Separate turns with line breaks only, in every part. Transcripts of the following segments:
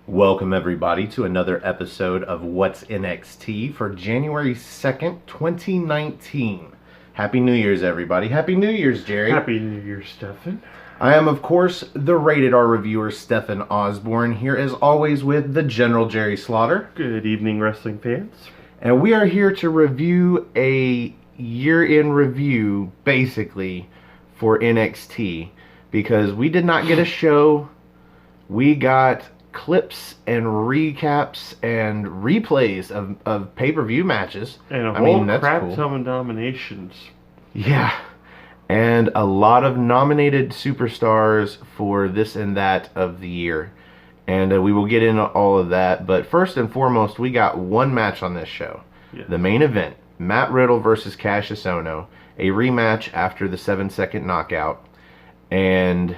Welcome, everybody, to another episode of What's NXT for January 2nd, 2019. Happy New Year's, everybody. Happy New Year's, Jerry.
Happy New Year, Stefan.
I am, of course, the Rated R reviewer, Stefan Osborne, here as always with the General Jerry Slaughter.
Good evening, wrestling fans.
And we are here to review a year-in review, basically, for NXT. Because we did not get a show. We got clips and recaps and replays of pay-per-view matches.
And a whole crap ton of nominations.
Yeah. And a lot of nominated superstars for this and that of the year. And we will get into all of that. But first and foremost, we got one match on this show.
Yes.
The main event, Matt Riddle versus Cassius Ohno. A rematch after the 7-second knockout. And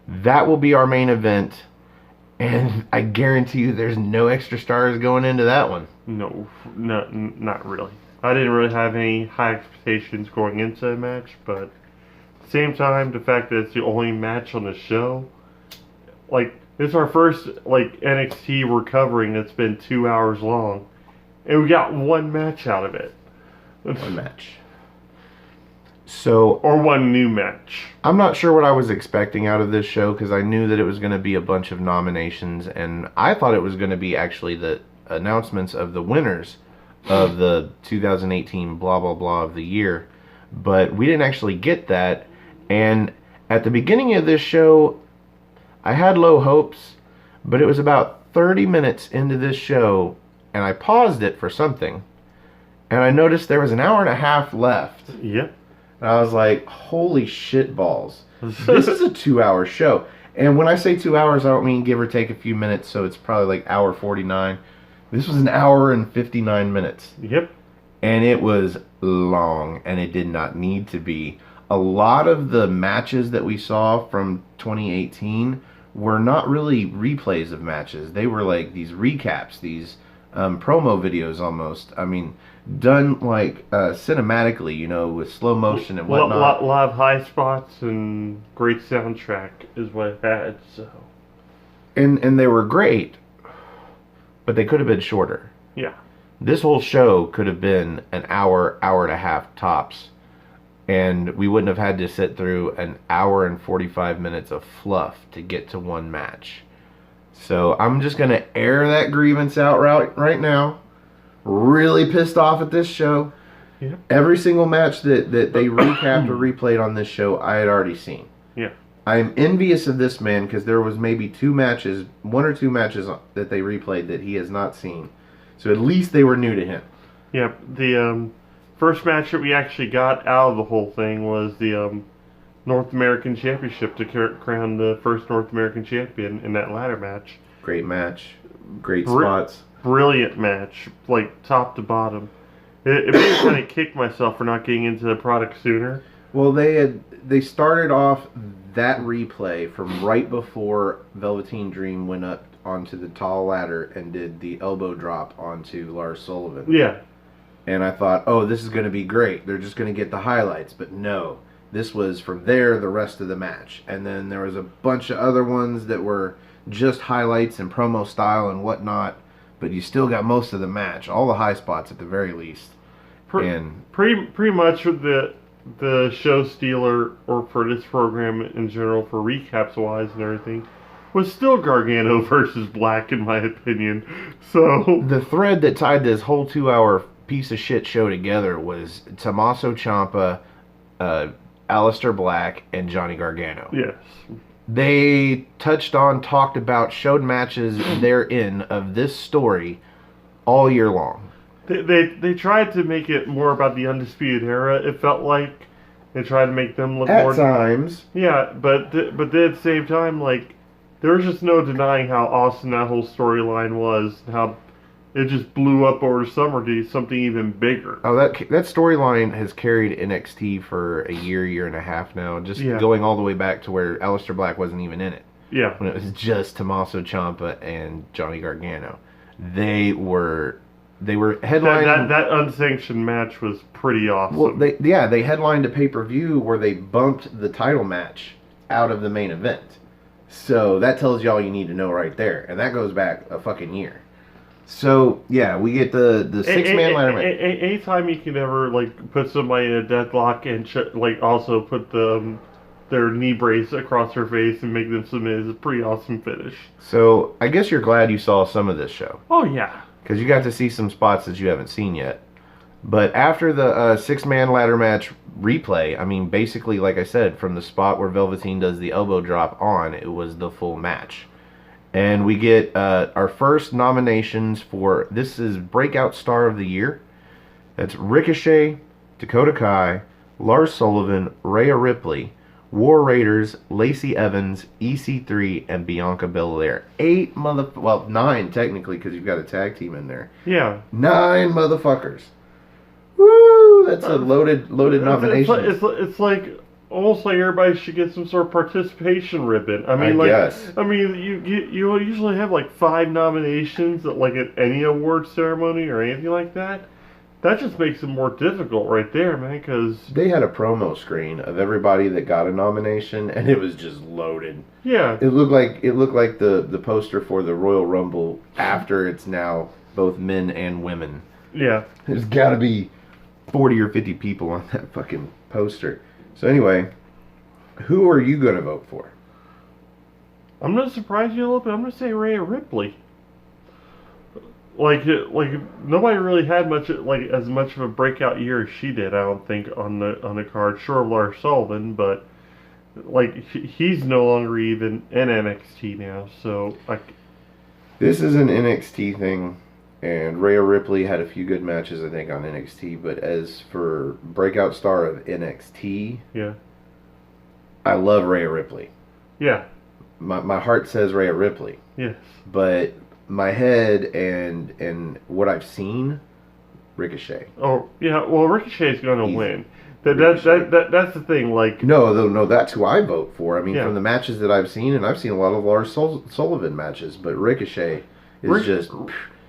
that will be our main event. And I guarantee you there's no extra stars going into that one.
No, not really. I didn't really have any high expectations going into the match, but at the same time, the fact that it's the only match on the show, like, it's our first, like, NXT we're covering that's been 2 hours long, and we got one match out of it.
One match. So,
or one new match.
I'm not sure what I was expecting out of this show because I knew that it was going to be a bunch of nominations, and I thought it was going to be actually the announcements of the winners of the 2018 blah blah blah of the year, but we didn't actually get that. And at the beginning of this show, I had low hopes, but it was about 30 minutes into this show, and I paused it for something, and I noticed there was an hour and a half left.
Yep.
And I was like, holy shit balls. This is a 2-hour show. And when I say 2 hours, I don't mean give or take a few minutes, so it's probably like hour 49. This was an hour and 59 minutes.
Yep.
And it was long, and it did not need to be. A lot of the matches that we saw from 2018 were not really replays of matches. They were like these recaps, these promo videos almost. I mean, done like cinematically, you know, with slow motion and whatnot.
A lot of high spots and great soundtrack is what it had. So,
and they were great, but they could have been shorter.
Yeah.
This whole show could have been an hour, hour and a half tops, and we wouldn't have had to sit through an hour and 45 minutes of fluff to get to one match. So I'm just going to air that grievance out right now. Really pissed off at this show.
Yeah.
Every single match that they recapped or replayed on this show, I had already seen.
Yeah.
I'm envious of this man because there was maybe one or two matches that they replayed that he has not seen. So at least they were new to him.
Yeah. The first match that we actually got out of the whole thing was the North American Championship to crown the first North American champion in that ladder match.
Great match. Great spots.
Brilliant match, like top to bottom. It made me kind of kick myself for not getting into the product sooner.
Well, they started off that replay from right before Velveteen Dream went up onto the tall ladder and did the elbow drop onto Lars Sullivan.
Yeah.
And I thought, oh, this is going to be great. They're just going to get the highlights. But no, this was from there the rest of the match. And then there was a bunch of other ones that were just highlights and promo style and whatnot. But you still got most of the match, all the high spots at the very least.
Pretty much the show stealer, or for this program in general, for recaps wise and everything, was still Gargano versus Black, in my opinion. So
the thread that tied this whole 2-hour piece of shit show together was Tommaso Ciampa, Aleister Black, and Johnny Gargano.
Yes.
They talked about, showed matches therein of this story all year long.
They tried to make it more about the Undisputed Era. It felt like they tried to make them look more
at times.
Yeah, but then at the same time, like, there was just no denying how awesome that whole storyline was, and how it just blew up over the summer to something even bigger.
Oh, that storyline has carried NXT for a year and a half now. Just going all the way back to where Aleister Black wasn't even in it.
Yeah.
When it was just Tommaso Ciampa and Johnny Gargano. They were headlining.
That unsanctioned match was pretty awesome.
Well, they headlined a pay-per-view where they bumped the title match out of the main event. So that tells you all you need to know right there, and that goes back a fucking year. So yeah, we get the 6-man ladder match.
Anytime you can ever like put somebody in a deadlock and like also put their knee brace across their face and make them submit is a pretty awesome finish.
So I guess you're glad you saw some of this show.
Oh yeah,
because you got to see some spots that you haven't seen yet. But after the 6-man ladder match replay, I mean, basically, like I said, from the spot where Velveteen does the elbow drop on, it was the full match. And we get our first nominations for, this is Breakout Star of the Year. That's Ricochet, Dakota Kai, Lars Sullivan, Rhea Ripley, War Raiders, Lacey Evans, EC3, and Bianca Belair. 9 technically, because you've got a tag team in there.
Yeah.
9 motherfuckers. Woo! That's a loaded nomination.
It's like almost like everybody should get some sort of participation ribbon. I mean,
guess.
I mean, you usually have like 5 nominations at like at any award ceremony or anything like that. That just makes it more difficult right there, man, because
they had a promo screen of everybody that got a nomination, and it was just loaded.
Yeah.
It looked like the poster for the Royal Rumble after it's now both men and women.
Yeah.
There's got to be 40 or 50 people on that fucking poster. So anyway, who are you going to vote for?
I'm going to surprise you a little bit. I'm going to say Rhea Ripley. Like nobody really had as much of a breakout year as she did. I don't think on the card. Sure, Lars Sullivan, but like he's no longer even in NXT now. So
this is an NXT thing, and Rhea Ripley had a few good matches I think on NXT. But as for breakout star of NXT,
yeah,
I love Rhea Ripley.
Yeah,
my heart says Rhea Ripley.
Yes,
but my head and what I've seen, Ricochet.
Oh yeah, well Ricochet's going to win. That's the thing. Like
no, that's who I vote for. I mean,
yeah.
from the matches that I've seen, and I've seen a lot of Lars Sullivan matches, but Ricochet is just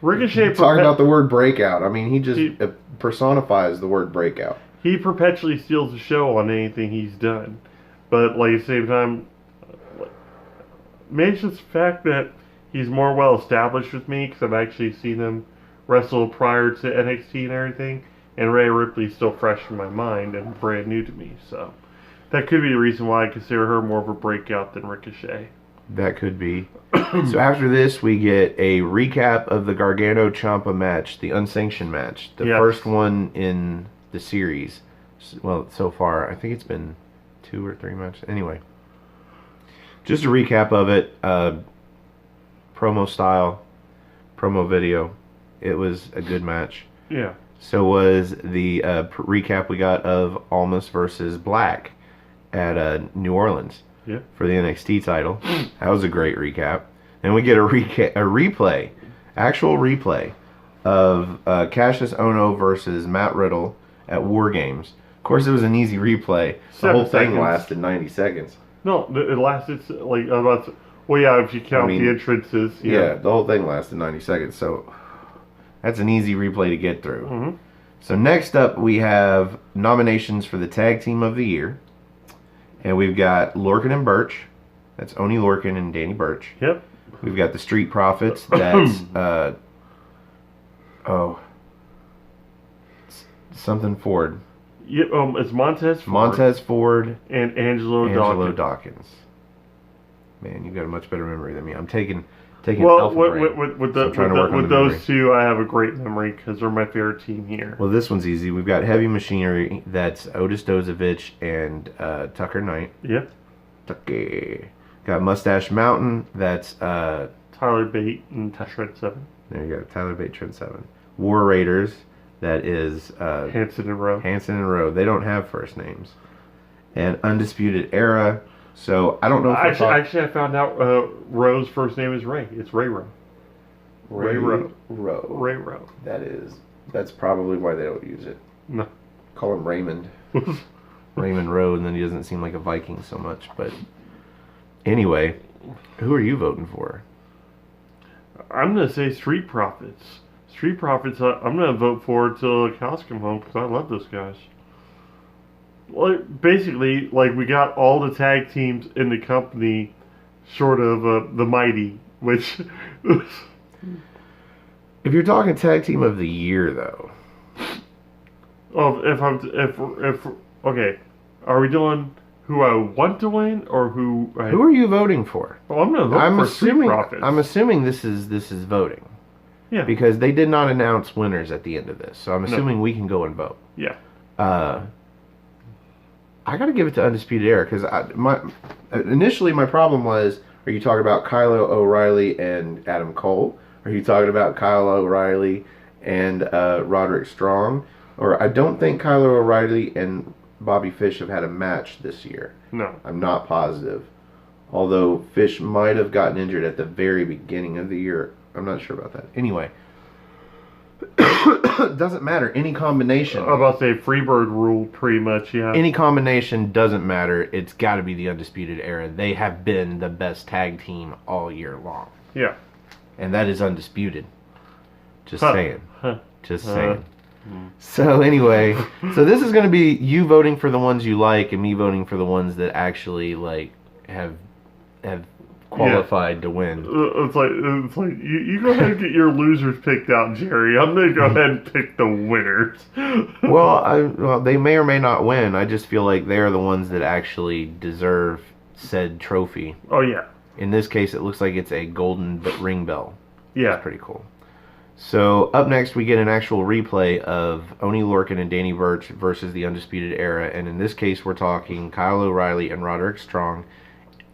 Ricochet.
Talking about the word breakout. I mean, he personifies the word breakout.
He perpetually steals the show on anything he's done, but like at the same time, maybe it's just the fact that he's more well established with me because I've actually seen him wrestle prior to NXT and everything, and Rhea Ripley's still fresh in my mind and brand new to me, so that could be the reason why I consider her more of a breakout than Ricochet.
That could be. So after this, we get a recap of the Gargano Ciampa match, the unsanctioned match, the first one in the series. Well, so far, I think it's been 2 or 3 matches. Anyway, just a recap of it. Promo style, promo video. It was a good match.
Yeah.
So was the recap we got of Almas versus Black at New Orleans for the NXT title. That was a great recap. And we get a actual replay of Cassius Ohno versus Matt Riddle at War Games. Of course, it was an easy replay. The whole thing lasted 90 seconds.
No, it lasted like about. Well, yeah, if you count the entrances.
Yeah, the whole thing lasted 90 seconds, so that's an easy replay to get through.
Mm-hmm.
So next up, we have nominations for the Tag Team of the Year. And we've got Lorcan and Birch. That's Oni Lorcan and Danny Birch.
Yep.
We've got the Street Profits. That's, something Ford.
Yep, it's Montez Ford.
Montez Ford.
And Angelo
Dawkins. Man, you've got a much better memory than me. I'm taking
well,
Alpha
with those two, I have a great memory because they're my favorite team here.
Well, this one's easy. We've got Heavy Machinery. That's Otis Dozovich and Tucker Knight.
Yep.
Tucker. Got Mustache Mountain. That's
Tyler Bate and Trent Seven.
There you go. Tyler Bate, Trent Seven. War Raiders. That is
Hanson and Rowe.
Hanson and Rowe. They don't have first names. And Undisputed Era. So I don't know. If
actually, I found out Rowe's first name is Ray. It's Ray Rowe. Ray Rowe.
That's probably why they don't use it.
No.
Call him Raymond. Raymond Rowe, and then he doesn't seem like a Viking so much. But anyway, who are you voting for?
I'm gonna say Street Profits. Street Profits. I'm gonna vote for till the cows come home because I love those guys. Well, basically, like we got all the tag teams in the company short of the Mighty, which.
If you're talking tag team of the year, though.
Oh, if okay, are we doing who I want to win or who?
Who are you voting for?
Well, I'm gonna vote for Street Profits.
I'm assuming this is voting.
Yeah.
Because they did not announce winners at the end of this, so I'm assuming we can go and vote.
Yeah.
I got to give it to Undisputed Era because initially my problem was: are you talking about Kyle O'Reilly and Adam Cole? Are you talking about Kyle O'Reilly and Roderick Strong? Or I don't think Kyle O'Reilly and Bobby Fish have had a match this year.
No.
I'm not positive. Although Fish might have gotten injured at the very beginning of the year. I'm not sure about that. Anyway. It doesn't matter. Any combination.
I'm about to say Freebird rule pretty much, yeah.
Any combination doesn't matter. It's got to be the Undisputed Era. They have been the best tag team all year long.
Yeah.
And that is undisputed. Just saying. Just saying. So anyway, so this is going to be you voting for the ones you like and me voting for the ones that actually like have qualified to win.
It's like you go ahead and get your losers picked out, Jerry. I'm gonna go ahead and pick the winners.
Well, they may or may not win. I just feel like they are the ones that actually deserve said trophy.
Oh yeah.
In this case, it looks like it's a golden ring bell.
Yeah.
That's pretty cool. So up next, we get an actual replay of Oney Lorcan and Danny Burch versus the Undisputed Era, and in this case, we're talking Kyle O'Reilly and Roderick Strong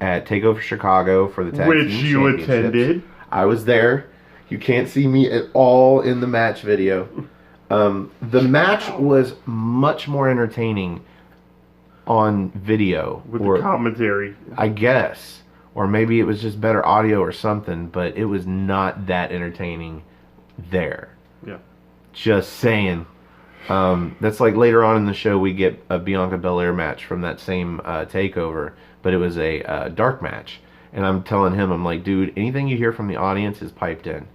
at TakeOver Chicago for the tag team championships.
Which you attended.
I was there. You can't see me at all in the match video. The match was much more entertaining on video.
With the commentary.
I guess. Or maybe it was just better audio or something, but it was not that entertaining there.
Yeah.
Just saying. That's like later on in the show we get a Bianca Belair match from that same takeover, but it was a dark match. And I'm telling him, I'm like, dude, anything you hear from the audience is piped in.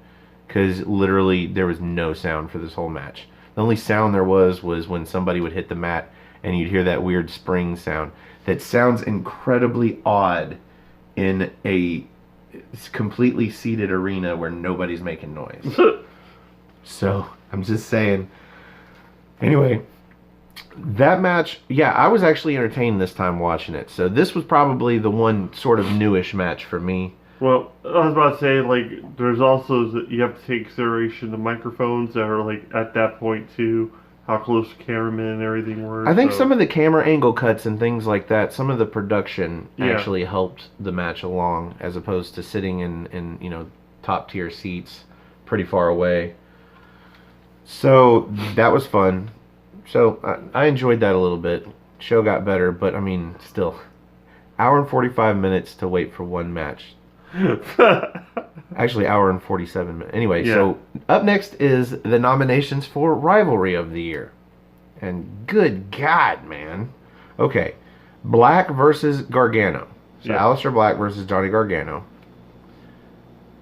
Because literally there was no sound for this whole match. The only sound there was when somebody would hit the mat and you'd hear that weird spring sound. That sounds incredibly odd in a completely seated arena where nobody's making noise. So, I'm just saying. Anyway, that match, yeah, I was actually entertained this time watching it. So this was probably the one sort of newish match for me.
Well, I was about to say, like, there's also, you have to take consideration the microphones that are, like, at that point, too. How close the cameramen and everything were.
I think some of the camera angle cuts and things like that, some of the production actually helped the match along, as opposed to sitting in top tier seats pretty far away. So that was fun. So I enjoyed that a little bit. Show got better, but I mean, still, hour and 45 minutes to wait for one match. Actually, hour and 47 minutes. Anyway, so up next is the nominations for Rivalry of the Year. And good God, man. Okay. Black versus Gargano. So Aleister Black versus Johnny Gargano.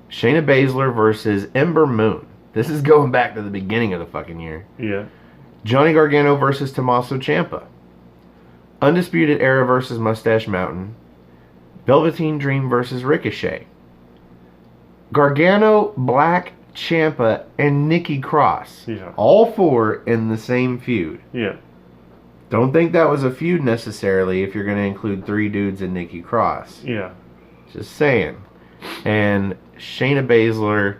Shayna Baszler versus Ember Moon. This is going back to the beginning of the fucking year.
Yeah.
Johnny Gargano versus Tommaso Ciampa. Undisputed Era versus Mustache Mountain. Velveteen Dream versus Ricochet. Gargano, Black, Ciampa, and Nikki Cross.
Yeah.
All four in the same feud.
Yeah.
Don't think that was a feud necessarily if you're going to include three dudes in Nikki Cross.
Yeah.
Just saying. And Shayna Baszler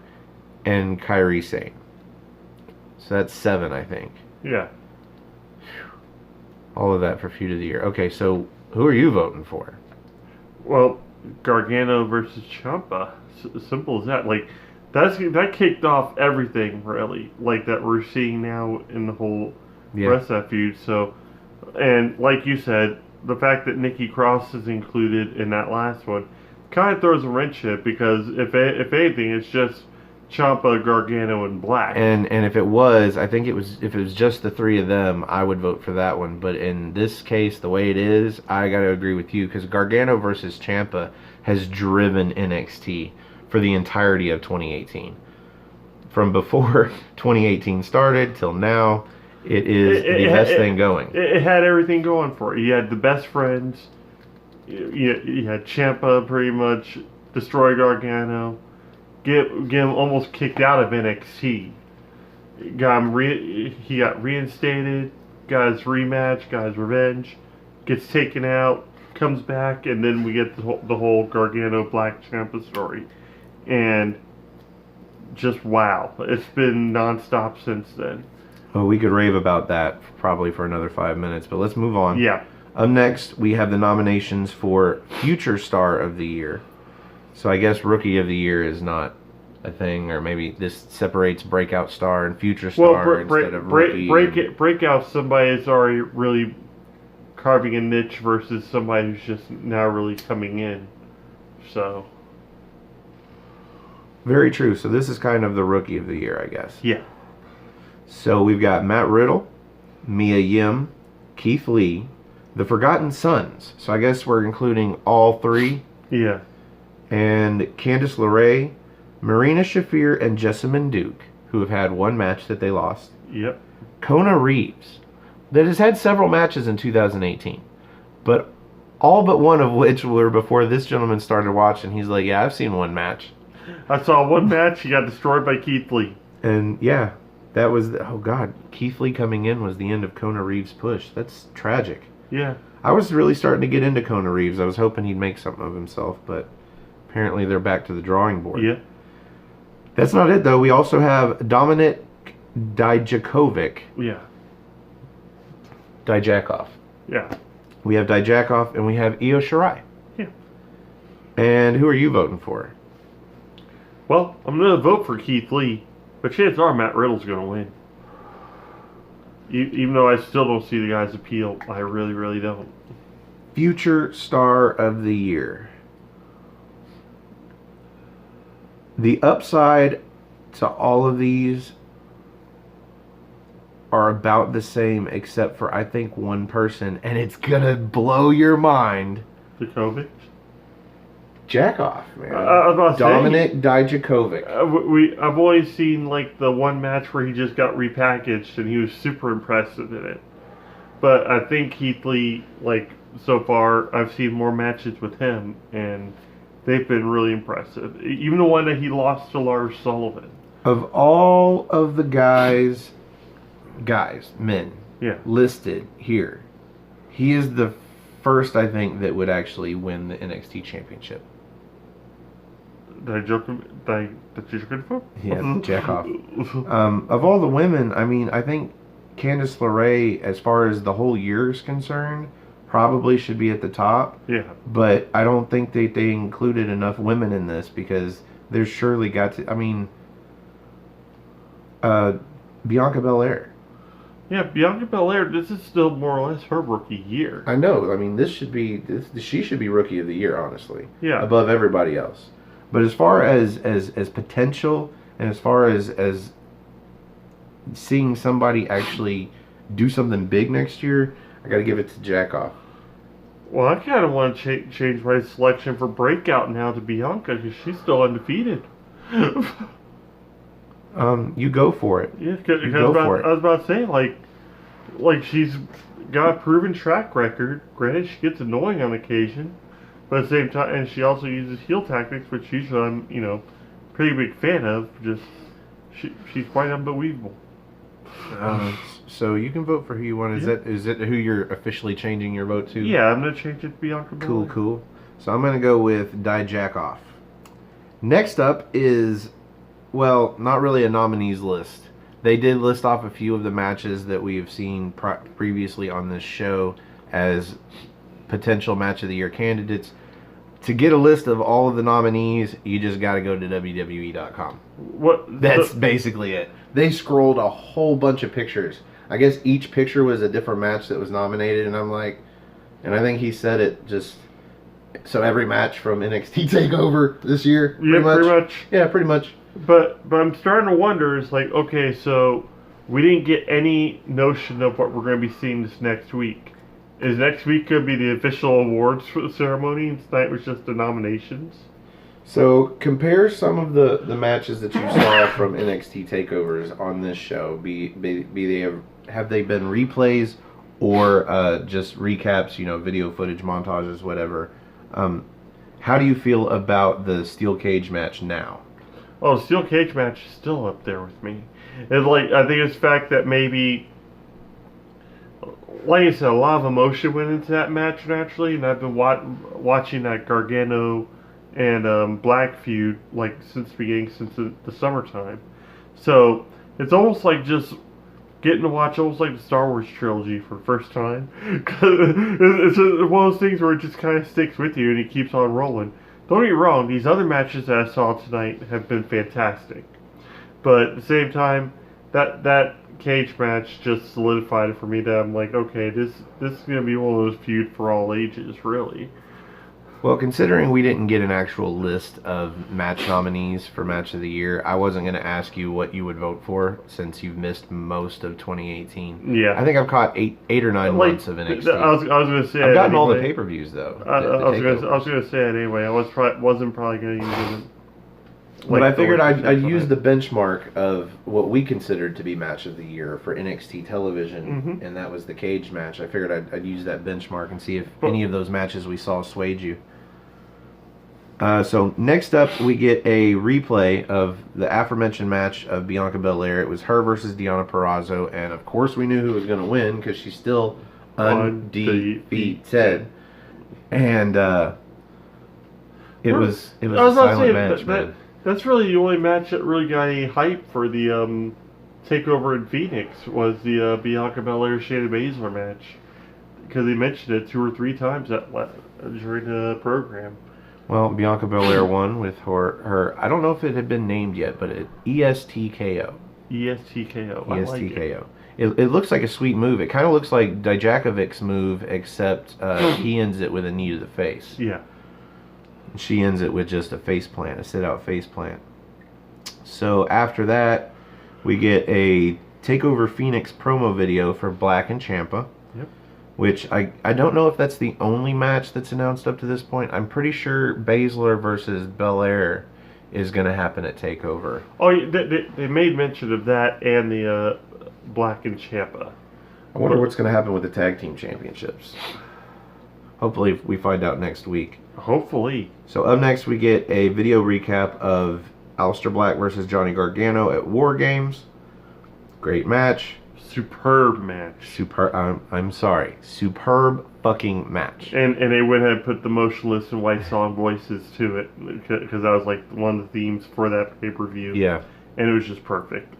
and Kairi Sane. So that's 7, I think.
Yeah.
All of that for feud of the year. Okay, so who are you voting for?
Well, Gargano versus Ciampa. Simple as that. Like, that kicked off everything, really. Like, that we're seeing now in the whole rest of that feud. So, and like you said, the fact that Nikki Cross is included in that last one kind of throws a wrench in it, because if anything, it's just Ciampa, Gargano, and Black.
And if it was, I think if it was just the three of them, I would vote for that one. But in this case, the way it is, I got to agree with you, because Gargano versus Ciampa has driven NXT for the entirety of 2018. From before 2018 started till now, it is the best thing going.
It had everything going for it. You had the best friends. You had Ciampa pretty much destroy Gargano, get him almost kicked out of NXT. He got reinstated, got his rematch, got his revenge, gets taken out, comes back, and then we get the whole Gargano Black Ciampa story, and just wow, it's been nonstop since then.
Well, we could rave about that probably for another 5 minutes, but let's move on.
Yeah.
Up next, we have the nominations for Future Star of the Year. So I guess Rookie of the Year is not a thing, or maybe this separates Breakout Star and Future Star instead of Rookie.
Breakout somebody is already really carving a niche versus somebody who's just now really coming in. So.
Very true. So this is kind of the Rookie of the Year, I guess.
Yeah.
So we've got Matt Riddle, Mia Yim, Keith Lee, The Forgotten Sons. So I guess we're including all three.
Yeah.
And Candice LeRae, Marina Shafir, and Jessamine Duke, who have had one match that they lost.
Yep.
Kona Reeves, that has had several matches in 2018, but all but one of which were before this gentleman started watching. He's like, yeah, I've seen one match.
I saw one match. He got destroyed by Keith Lee.
And yeah, that was, oh God, Keith Lee coming in was the end of Kona Reeves' push. That's tragic.
Yeah.
I was really starting to get into Kona Reeves. I was hoping he'd make something of himself, but apparently they're back to the drawing board.
Yeah.
That's not it, though. We also have Dominik Dijakovic.
Yeah.
Dijakov.
Yeah.
We have Dijakov, and we have Io Shirai.
Yeah.
And who are you voting for?
Well, I'm going to vote for Keith Lee, but chances are Matt Riddle's going to win. Even though I still don't see the guy's appeal, I really, really don't.
Future Star of the Year. The upside to all of these are about the same, except for I think one person, and it's gonna blow your mind.
Djokovic?
Jack off, man.
I was about to
Dominik Dijakovic.
I've only seen like the one match where he just got repackaged, and he was super impressive in it. But I think Keith Lee, like so far, I've seen more matches with him, and they've been really impressive. Even the one that he lost to Lars Sullivan.
Of all of the men
Yeah.
listed here, he is the first, I think, that would actually win the NXT championship.
Did I joke?
Yeah, jack off. Of all the women, I mean, I think Candice LeRae, as far as the whole year is concerned, probably should be at the top.
Yeah.
But I don't think they included enough women in this, because there's surely got to, I mean, Bianca Belair.
Yeah, Bianca Belair, this is still more or less her rookie year.
I know. I mean, she should be Rookie of the Year, honestly.
Yeah.
Above everybody else. But as far as potential, and as far as seeing somebody actually do something big next year, I got to give it to Jackoff.
Well, I kind of want to change my selection for Breakout now to Bianca, because she's still undefeated.
You go for it.
Yeah, I was about to say, like she's got a proven track record. Granted, she gets annoying on occasion, but at the same time, and she also uses heel tactics, which usually I'm, pretty big fan of. Just she's quite unbelievable.
So you can vote for who you want. Is it who you're officially changing your vote to?
Yeah, I'm gonna change it to Bianca Belair.
Cool. So I'm gonna go with Dijakoff. Next up is, well, not really a nominees list. They did list off a few of the matches that we have seen previously on this show as potential Match of the Year candidates. To get a list of all of the nominees, you just got to go to WWE.com. That's basically it. They scrolled a whole bunch of pictures. I guess each picture was a different match that was nominated, and I think he said it just, so every match from NXT TakeOver this year,
pretty much.
Yeah, pretty much.
But I'm starting to wonder, it's like, okay, so we didn't get any notion of what we're going to be seeing this next week. Is next week going to be the official awards ceremony, and tonight was just the nominations?
So compare some of the matches that you saw from NXT takeovers on this show. Have they been replays, or just recaps, video footage, montages, whatever. How do you feel about the steel cage match now?
Oh, steel cage match is still up there with me. It's like, I think it's the fact that maybe, like I said, a lot of emotion went into that match naturally, and I've been watching that Gargano and Black feud like since the beginning, since the summertime. So it's almost like just getting to watch almost like the Star Wars trilogy for the first time. It's one of those things where it just kind of sticks with you and it keeps on rolling. Don't get me wrong, these other matches that I saw tonight have been fantastic. But at the same time, that cage match just solidified it for me that I'm like, okay, this is going to be one of those feud for all ages, really.
Well, considering we didn't get an actual list of match nominees for Match of the Year, I wasn't going to ask you what you would vote for since you've missed most of 2018.
Yeah.
I think I've caught eight or nine months of NXT.
I was going to say
I've gotten
anyway.
all the pay-per-views, though.
I was going to say it anyway. I wasn't probably going to use it.
But I figured I'd use the benchmark of what we considered to be Match of the Year for NXT television, and that was the cage match. I figured I'd use that benchmark and see if any of those matches we saw swayed you. So next up, we get a replay of the aforementioned match of Bianca Belair. It was her versus Deonna Purrazzo, and of course we knew who was going to win because she's still undefeated. And it was a silent match, man.
That's really the only match that really got any hype for the takeover in Phoenix was the Bianca Belair Shayna Baszler match, because they mentioned it 2 or 3 times during the program.
Well, Bianca Belair won with her I don't know if it had been named yet, but ESTKO.
ESTKO.
I like it. It looks like a sweet move. It kind of looks like Dijakovic's move, except he ends it with a knee to the face.
Yeah.
She ends it with just a face plant, a sit-out face plant. So after that, we get a TakeOver Phoenix promo video for Black and Ciampa.
Yep.
Which I don't know if that's the only match that's announced up to this point. I'm pretty sure Baszler versus Belair is going to happen at TakeOver.
Oh, they made mention of that and the Black and Ciampa.
I wonder what's going to happen with the tag team championships. Hopefully we find out next week.
Hopefully.
So up next we get a video recap of Aleister Black versus Johnny Gargano at War Games. Great match.
Superb match.
I'm sorry. Superb fucking match.
And they went ahead and put the motionless and white song voices to it, because that was like one of the themes for that pay-per-view.
Yeah.
And it was just perfect.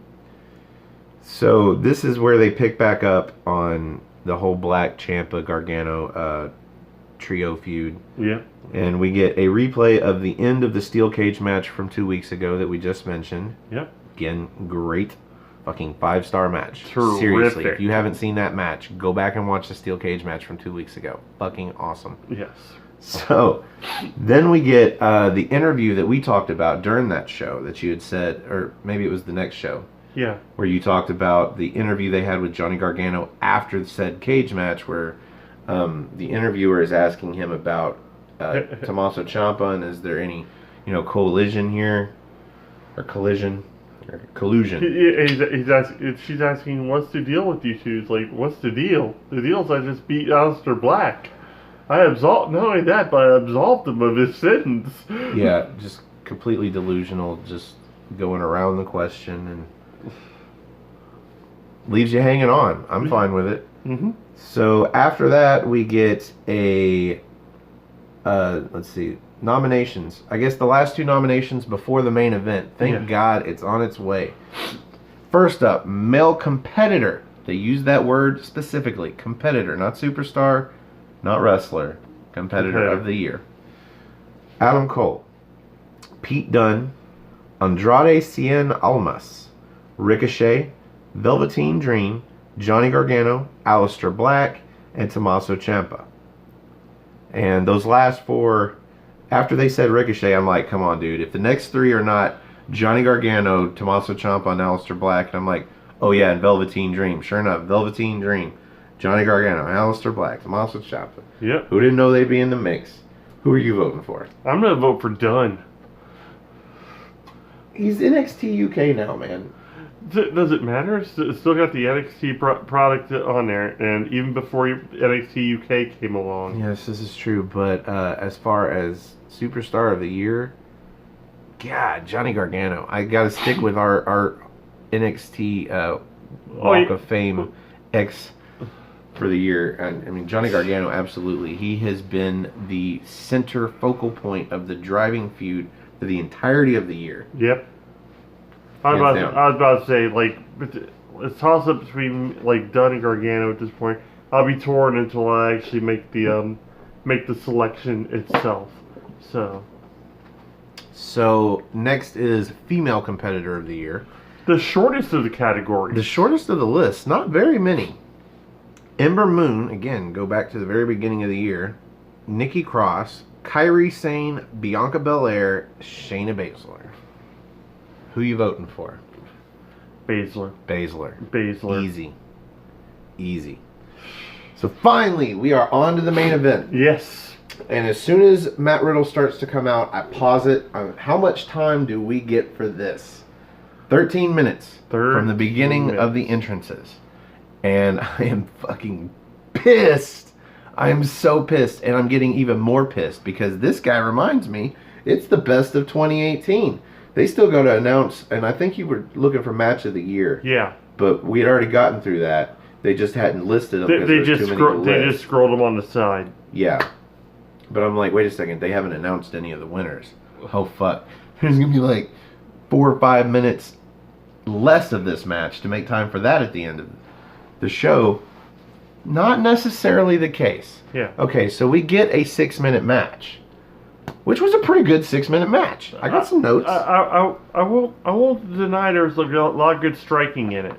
So this is where they pick back up on the whole Black Ciampa Gargano trio feud.
Yeah.
And we get a replay of the end of the steel cage match from 2 weeks ago that we just mentioned.
Yep.
Again, great fucking 5-star match.
Terrific.
Seriously, if you haven't seen that match, go back and watch the steel cage match from 2 weeks ago. Fucking awesome.
Yes.
So then we get the interview that we talked about during that show that you had said, or maybe it was the next show.
Yeah.
Where you talked about the interview they had with Johnny Gargano after the said cage match, where the interviewer is asking him about Tommaso Ciampa, and is there any, collision here, or collusion?
She's asking, what's the deal with you two? It's like, what's the deal? The deal is I just beat Aleister Black. Not only that, but I absolved him of his sins.
Yeah, just completely delusional, just going around the question, and leaves you hanging on. I'm fine with it.
Mm-hmm.
So after that, we get a, let's see, nominations. I guess the last 2 nominations before the main event. Thank God it's on its way. First up, male competitor. They use that word specifically. Competitor, not superstar, not wrestler. Competitor of the year. Adam Cole, Pete Dunne, Andrade Cien Almas, Ricochet, Velveteen Dream, Johnny Gargano, Aleister Black, and Tommaso Ciampa. And those last 4, after they said Ricochet, I'm like, come on, dude. If the next 3 are not Johnny Gargano, Tommaso Ciampa, and Aleister Black, and I'm like, oh yeah, and Velveteen Dream. Sure enough, Velveteen Dream, Johnny Gargano, Aleister Black, Tommaso Ciampa.
Yep.
Who didn't know they'd be in the mix? Who are you voting for?
I'm going to vote for Dunn.
He's NXT UK now, man.
Does it matter? It's still got the NXT product on there, and even before NXT UK came along.
Yes, this is true. But as far as Superstar of the Year, God, Johnny Gargano. I got to stick with our NXT Walk of Fame X for the year. I mean, Johnny Gargano, absolutely. He has been the center focal point of the driving feud for the entirety of the year.
Yep. I was about to say, like, it's toss up between like Dunn and Gargano at this point. I'll be torn until I actually make the selection itself.
So next is Female Competitor of the Year.
The shortest of the categories.
The shortest of the list. Not very many. Ember Moon, again, go back to the very beginning of the year. Nikki Cross, Kairi Sane, Bianca Belair, Shayna Baszler. Who you voting for?
Baszler.
Easy. So finally, we are on to the main event.
Yes.
And as soon as Matt Riddle starts to come out, I pause it. How much time do we get for this? 13 minutes from the beginning of the entrances. And I am fucking pissed. I am so pissed. And I'm getting even more pissed because this guy reminds me it's the best of 2018. They still go to announce, and I think you were looking for match of the year.
Yeah.
But we had already gotten through that. They just hadn't listed them.
They just scrolled them on the side.
Yeah. But I'm like, wait a second. They haven't announced any of the winners. Oh, fuck. There's going to be like 4 or 5 minutes less of this match to make time for that at the end of the show. Not necessarily the case.
Yeah.
Okay, so we get a 6-minute match, which was a pretty good 6-minute match. I got some notes.
I won't deny there's a lot of good striking in it.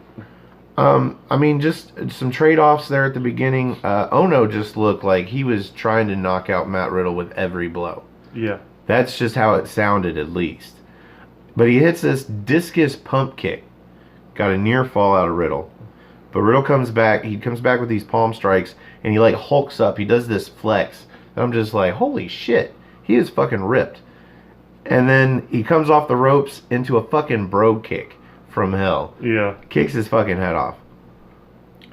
I mean, just some trade-offs there at the beginning. Ono just looked like he was trying to knock out Matt Riddle with every blow.
Yeah.
That's just how it sounded, at least. But he hits this discus pump kick. Got a near fall out of Riddle. But Riddle comes back. He comes back with these palm strikes, and he like hulks up. He does this flex. And I'm just like, holy shit. He is fucking ripped. And then he comes off the ropes into a fucking bro kick from hell.
Yeah.
Kicks his fucking head off.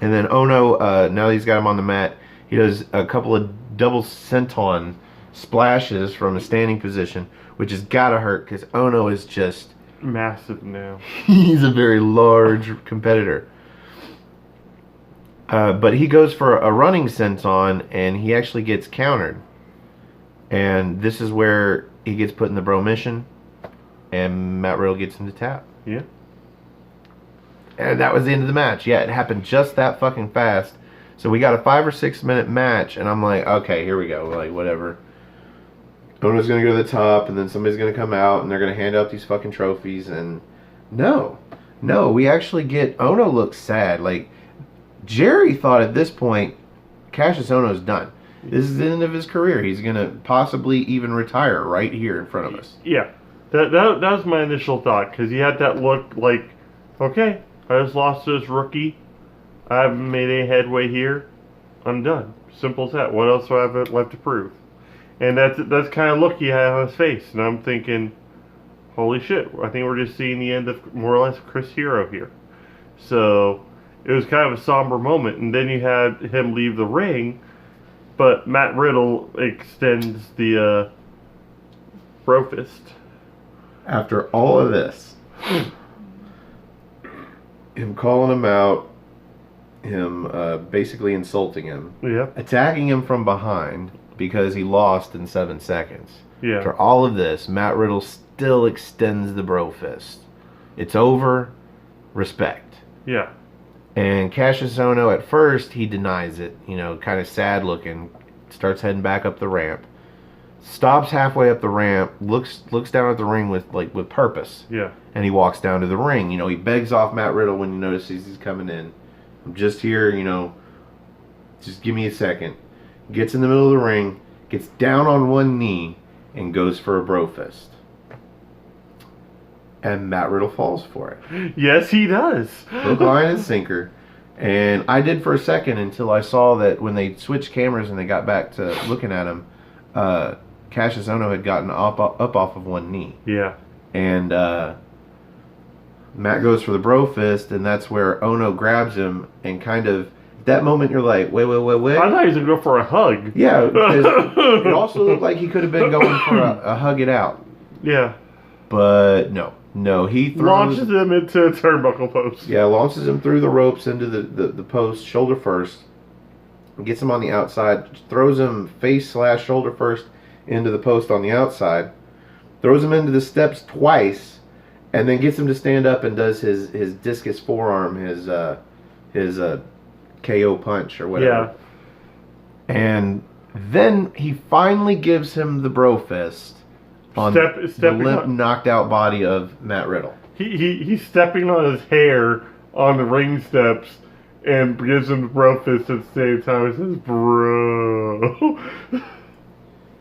And then Ono, now that he's got him on the mat, he does a couple of double senton splashes from a standing position, which has got to hurt because Ono is just
massive now.
He's a very large competitor. But he goes for a running senton, and he actually gets countered. And this is where he gets put in the bro mission, and Matt Riddle gets him to tap.
Yeah.
And that was the end of the match. Yeah, it happened just that fucking fast. So we got a 5 or 6 minute match, and I'm like, okay, here we go. Like, whatever. Ono's going to go to the top, and then somebody's going to come out, and they're going to hand out these fucking trophies. And no, we actually get Ono looks sad. Like, Jerry thought at this point, Cassius Ono's done. This is the end of his career. He's going to possibly even retire right here in front of us.
Yeah. That was my initial thought, because he had that look like, okay, I just lost to this rookie. I haven't made any headway here. I'm done. Simple as that. What else do I have left to prove? And that's kind of look he had on his face. And I'm thinking, holy shit, I think we're just seeing the end of more or less Chris Hero here. So it was kind of a somber moment. And then you had him leave the ring, but Matt Riddle extends the bro fist.
After all of this, him calling him out, him basically insulting him, attacking him from behind because he lost in 7 seconds.
Yeah.
After all of this, Matt Riddle still extends the bro fist. It's over. Respect.
Yeah.
And Cassius Ohno, at first, he denies it. You know, kind of sad looking. Starts heading back up the ramp. Stops halfway up the ramp. Looks down at the ring with purpose.
Yeah.
And he walks down to the ring. You know, he begs off Matt Riddle when he notices he's coming in. I'm just here, you know. Just give me a second. Gets in the middle of the ring. Gets down on one knee. And goes for a bro fist. And Matt Riddle falls for it.
Yes, he does.
Hook, line, and sinker. And I did for a second until I saw that when they switched cameras and they got back to looking at him, Cassius Ohno had gotten up off of one knee.
Yeah.
And Matt goes for the bro fist, and that's where Ono grabs him, and kind of that moment you're like, wait.
I thought he was going to go for a hug.
Yeah, because it also looked like he could have been going for a hug it out.
Yeah.
But no, he
launches him into a turnbuckle post.
Yeah, launches him through the ropes into the post, shoulder first, gets him on the outside, throws him face/shoulder first into the post on the outside, throws him into the steps twice, and then gets him to stand up and does his discus forearm, his KO punch or whatever. Yeah. And then he finally gives him the bro fist on the limp, knocked out body of Matt Riddle.
He's stepping on his hair on the ring steps and gives him the bro fist at the same time. He says, bro.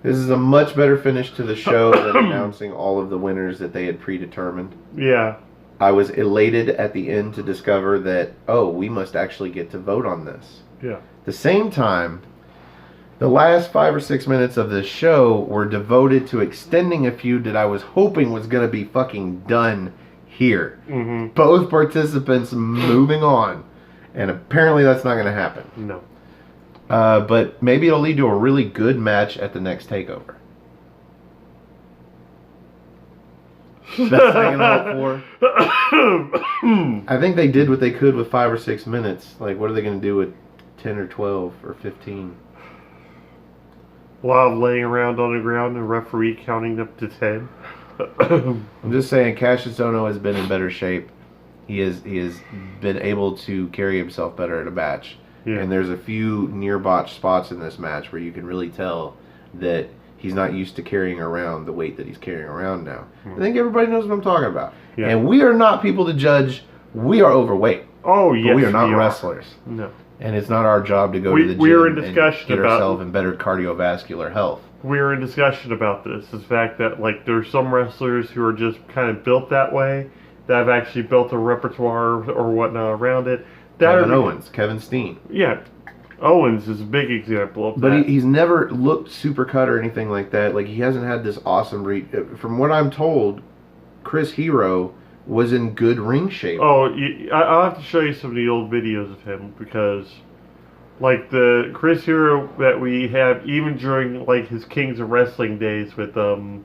This is a much better finish to the show than announcing all of the winners that they had predetermined.
Yeah.
I was elated at the end to discover that, we must actually get to vote on this.
Yeah.
At the same time, the last 5 or 6 minutes of this show were devoted to extending a feud that I was hoping was going to be fucking done here.
Mm-hmm.
Both participants moving on. And apparently that's not going to happen.
No.
But maybe it'll lead to a really good match at the next TakeOver. Best thing in all 4. I think they did what they could with 5 or 6 minutes. Like, what are they going to do with 10 or 12 or 15?
A lot of laying around on the ground and referee counting up to 10.
I'm just saying, Cassius Ohno has been in better shape. He has been able to carry himself better at a match.
Yeah.
And there's a few near botched spots in this match where you can really tell that he's not used to carrying around the weight that he's carrying around now. I think everybody knows what I'm talking about. Yeah. And we are not people to judge. We are overweight.
Oh, yes,
but we are not wrestlers.
No.
And it's not our job to go to the gym and get ourselves in better cardiovascular health.
We were in discussion about this. The fact that, like, there's some wrestlers who are just kind of built that way, that have actually built a repertoire or whatnot around it.
Kevin Owens, Kevin Steen.
Yeah. Owens is a big example of that.
But he's never looked super cut or anything like that. Like, he hasn't had this awesome from what I'm told, Chris Hero was in good ring shape.
Oh, I'll have to show you some of the old videos of him because, like, the Chris Hero that we have, even during, like, his Kings of Wrestling days with Claudio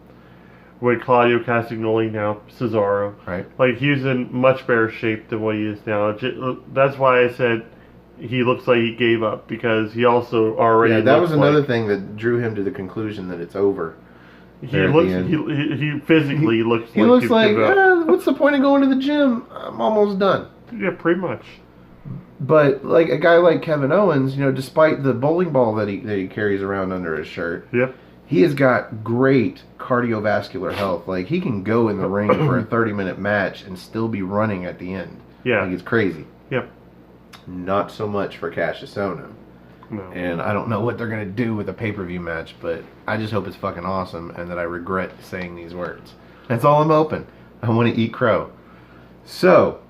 Castagnoli, now Cesaro.
Right.
Like, he was in much better shape than what he is now. That's why I said he looks like he gave up, because he also already.
Yeah, that was another thing that drew him to the conclusion that it's over.
He physically looks.
He looks like, what's the point of going to the gym? I'm almost done.
Yeah, pretty much.
But like a guy like Kevin Owens, despite the bowling ball that he carries around under his shirt,
yep,
he has got great cardiovascular health. Like, he can go in the ring for a 30-minute match and still be running at the end.
Yeah,
like, it's crazy.
Yep.
Not so much for Cassius Ohno.
No.
And I don't know what they're going to do with a pay-per-view match, but I just hope it's fucking awesome and that I regret saying these words. That's all I'm hoping. I want to eat crow. So,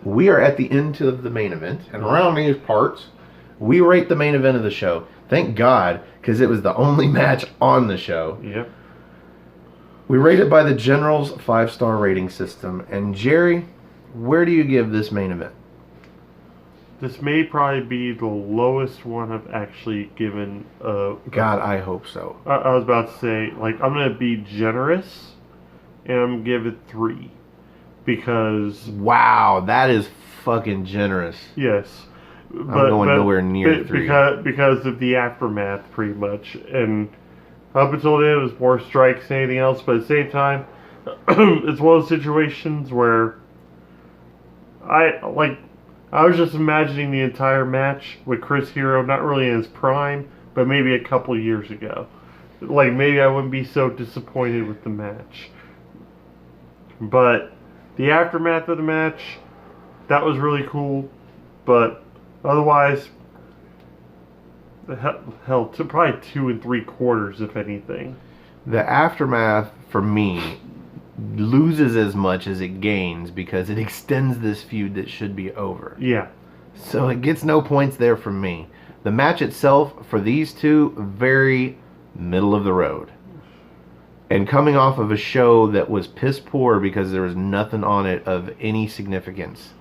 we are at the end of the main event, and around these parts, we rate the main event of the show. Thank God, because it was the only match on the show.
Yep.
We rate it by the General's 5-star rating system. And Jerry, where do you give this main event?
This may probably be the lowest one I've actually given.
God, I hope so.
I was about to say, like, I'm going to be generous, and I'm going to give it 3. Because...
Wow, that is fucking generous.
Yes.
I'm going nowhere near 3.
Because of the aftermath, pretty much. And up until then, it was more strikes than anything else. But at the same time, it's one of those situations where I was just imagining the entire match with Chris Hero, not really in his prime, but maybe a couple years ago. Like, maybe I wouldn't be so disappointed with the match. But the aftermath of the match, that was really cool. But otherwise, hell, to probably 2 3/4, if anything.
The aftermath, for me, loses as much as it gains because it extends this feud that should be over.
Yeah.
So it gets no points there from me. The match itself, for these two, very middle of the road. And coming off of a show that was piss poor because there was nothing on it of any significance,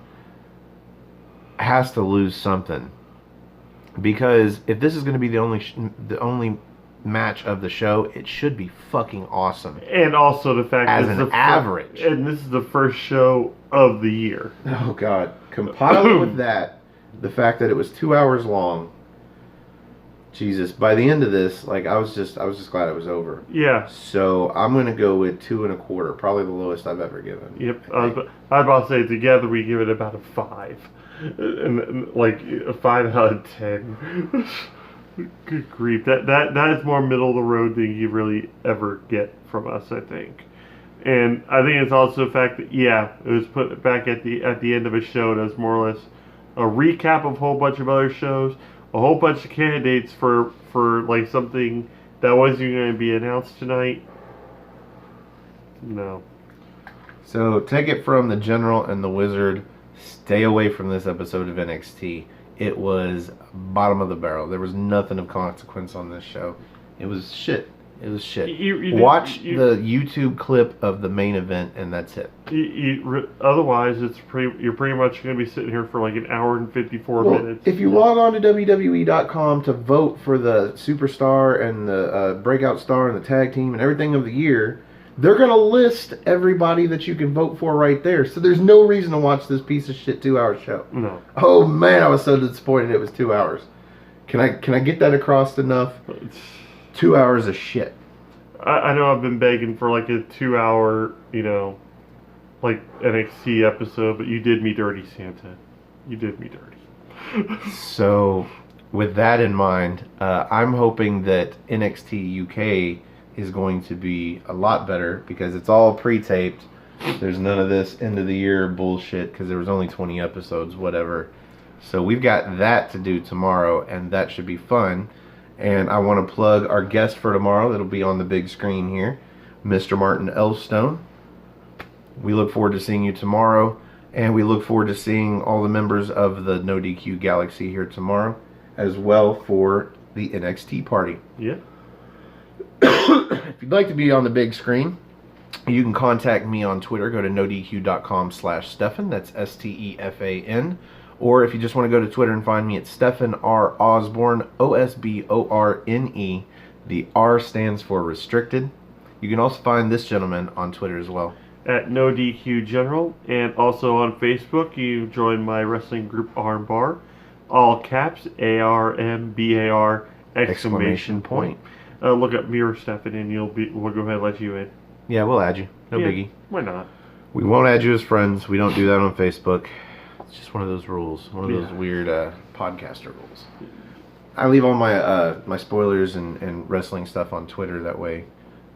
has to lose something. Because if this is going to be the only match of the show, it should be fucking awesome.
And also the fact
As
that
an average.
and this is the first show of the year.
Oh God! Compiled with that, the fact that it was 2 hours long. Jesus! By the end of this, like I was just glad it was over.
Yeah.
So I'm gonna go with 2.25, probably the lowest I've ever given.
Yep. I was about to say together we give it about a 5, and like a 5 out of 10. Good grief! That is more middle of the road than you really ever get from us, I think. And I think it's also the fact that it was put back at the end of a show that's more or less a recap of a whole bunch of other shows, a whole bunch of candidates for like something that wasn't going to be announced tonight. No.
So take it from the General and the Wizard. Stay away from this episode of NXT. It was bottom of the barrel. There was nothing of consequence on this show. It was shit. It was shit. Watch the YouTube clip of the main event, and that's it.
Otherwise, you're pretty much going to be sitting here for like an hour and 54 minutes.
If you log on to WWE.com to vote for the Superstar and the Breakout Star and the Tag Team and everything of the year, they're going to list everybody that you can vote for right there. So there's no reason to watch this piece of shit 2-hour show.
No.
Oh, man, I was so disappointed it was 2 hours. Can I get that across enough? 2 hours of shit.
I know I've been begging for like a 2-hour, like NXT episode, but you did me dirty, Santa. You did me dirty.
So, with that in mind, I'm hoping that NXT UK is going to be a lot better because it's all pre-taped. There's none of this end of the year bullshit because there was only 20 episodes, whatever. So we've got that to do tomorrow, and that should be fun. And I want to plug our guest for tomorrow that'll be on the big screen here, Mr. Martin Elstone. We look forward to seeing you tomorrow, and we look forward to seeing all the members of the No DQ Galaxy here tomorrow, as well for the NXT party.
Yeah.
If you'd like to be on the big screen, you can contact me on Twitter. Go to nodq.com/Stefan. That's STEFAN. Or if you just want to go to Twitter and find me at Stefan R. Osborne, OSBORNE. The R stands for restricted. You can also find this gentleman on Twitter as well.
At No DQ General. And also on Facebook, you join my wrestling group Armbar. All caps, ARMBAR, exclamation point. Look up Mirror Stefan and we'll go ahead and let you in.
Yeah, we'll add you. No biggie.
Why not?
We won't add you as friends. We don't do that on Facebook. It's just one of those rules. One of those weird podcaster rules. I leave all my my spoilers and wrestling stuff on Twitter. That way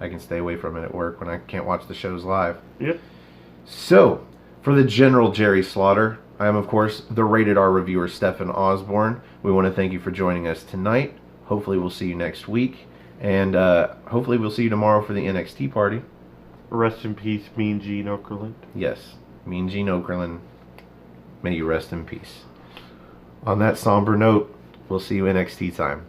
I can stay away from it at work when I can't watch the shows live.
Yep.
So, for the General Jerry Slaughter, I am, of course, the Rated R reviewer, Stefan Osborne. We want to thank you for joining us tonight. Hopefully we'll see you next week. And hopefully we'll see you tomorrow for the NXT party.
Rest in peace, Mean Gene Okerlund.
Yes, Mean Gene Okerlund. May you rest in peace. On that somber note, we'll see you NXT time.